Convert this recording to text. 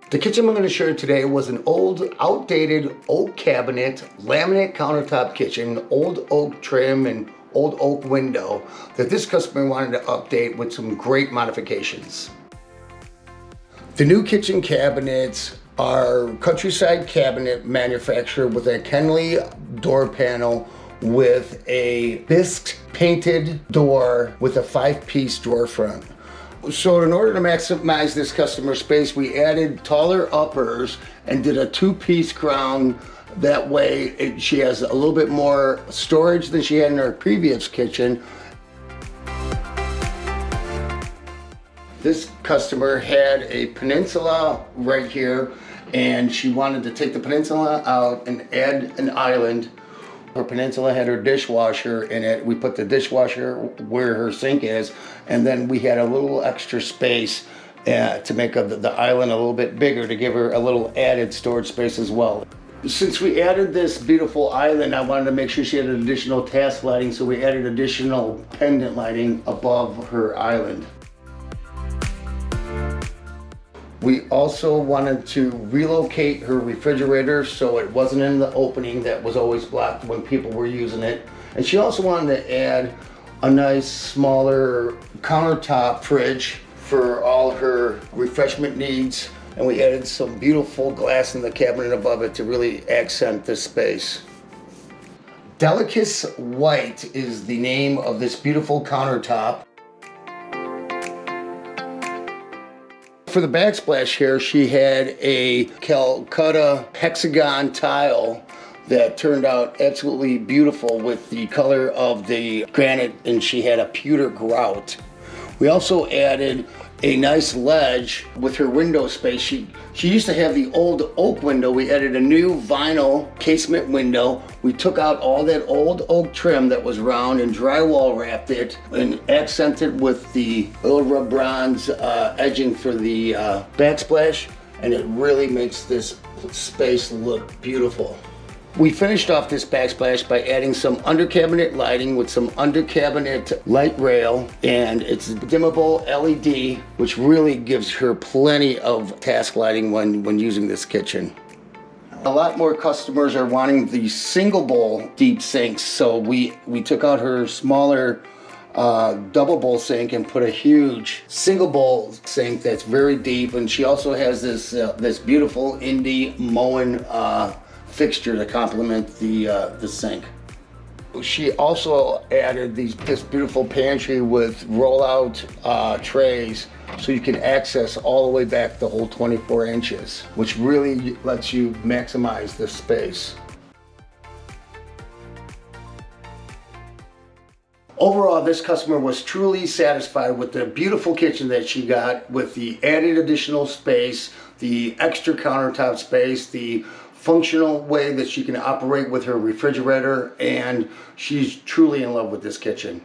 The kitchen I'm going to show you today was an old, outdated oak cabinet, laminate countertop kitchen, old oak trim and old oak window that this customer wanted to update with some great modifications. The new kitchen cabinets are countryside cabinet manufactured with a Kenley door panel with a bisque painted door with a 5-piece drawer front. So in order to maximize this customer space, we added taller uppers and did a 2-piece crown. That way she has a little bit more storage than she had in her previous kitchen. This customer had a peninsula right here, and she wanted to take the peninsula out and add an island. Her peninsula had her dishwasher in it. We put the dishwasher where her sink is, and then we had a little extra space to make the island a little bit bigger to give her a little added storage space as well. Since we added this beautiful island, I wanted to make sure she had an additional task lighting, so we added additional pendant lighting above her island. We also wanted to relocate her refrigerator so it wasn't in the opening that was always blocked when people were using it. And she also wanted to add a nice smaller countertop fridge for all her refreshment needs. And we added some beautiful glass in the cabinet above it to really accent this space. Delicus White is the name of this beautiful countertop. For the backsplash here, she had a Calcutta hexagon tile that turned out absolutely beautiful with the color of the granite, and she had a pewter grout. We also added a nice ledge with her window space. She used to have the old oak window. We added a new vinyl casement window. We took out all that old oak trim that was round and drywall wrapped it and accented with the little rub bronze edging for the backsplash, and it really makes this space look beautiful. We finished off this backsplash by adding some under cabinet lighting with some under cabinet light rail, and it's dimmable LED, which really gives her plenty of task lighting when using this kitchen. A lot more customers are wanting the single bowl deep sinks, so we took out her smaller double bowl sink and put a huge single bowl sink that's very deep, and she also has this beautiful Indie Moen fixture to complement the sink. She also added this beautiful pantry with roll-out trays, so you can access all the way back the whole 24 inches, which really lets you maximize the space. Overall, this customer was truly satisfied with the beautiful kitchen that she got, with the added additional space, the extra countertop space, the functional way that she can operate with her refrigerator, and she's truly in love with this kitchen.